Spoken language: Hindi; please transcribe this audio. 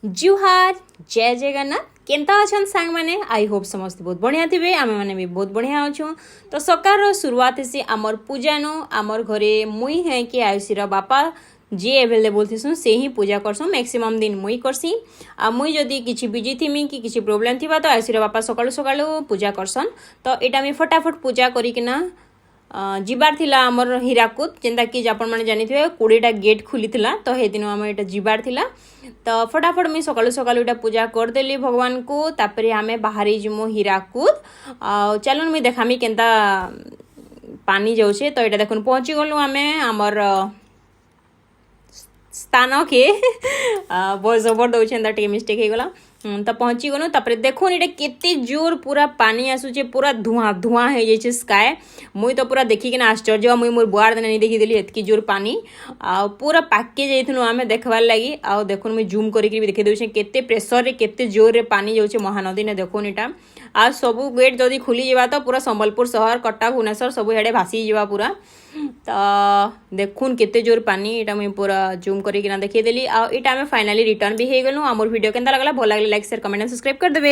जुहार जय जगन्नाथ केनता अच्छा सांग मैंने आई होप समस्त बहुत बढ़िया थे आम मैंने भी बहुत बढ़िया अच्छु तो सकार शुरुआत से आमर पूजा नो आमर घरे मुई है कि आयुषीर बापा जी एवेलेबल थी से ही पूजा करसुँ मैक्सिमम दिन मुई करसी आ मुई जदि किसी बिजी थी कि किसी प्रोब्लेम थी तो आयुषीर बापा सकाळु सकाळु पूजा करसन तो यहाँ मुझे फटाफट पूजा करिकिना जीवार थिला आमर हीराकुद जेनता कि आपण मैंने जानी थे 20टा गेट खुली थिला तो हे दिन आम यहाँ जीवार थिला तो फटाफट मुझे सकाळु सकाळु यहाँ पूजा करदेली भगवान को तापर आम बाहरी जिमु हीराकुद चलन मुझे देखामी केनता पानी जाऊे तो यहाँ देखुन पहुँची गलु आम आमर स्थान के बहुत ओवर दौर टे मिस्टेक हो गला तो पहुँची गलु तापर देखुन ये केते जोर पूरा पानी आसूचे पूरा धुआं धुआं हो जाए स्काए मुई तो पूरा देखिकिना आश्चर्य मुई मोर बुआर दिन नहीं देखीदेली एतकी जोर पानी आ पूरा पाके जाइथुनु आमे देखबार लगी आ देखुन मुई जूम करके भी देखै देउछे केते प्रेशर रे केते जोर रे पानी जाउछे महानदी ने देखुन इटा आ सबू गेट जदि खुली जावा तो पूरा संबलपुर शहर कटक भुवनेश्वर सब हेडे भासी जावा पूरा तो देखुन केते जोर पानी इटा मुई पूरा जूम करके देखिदेली आ इटा आमे फाइनली रिटर्न भी हो गलु आमर वीडियो केनता लागला भल लागले like share comment and subscribe कर देबे।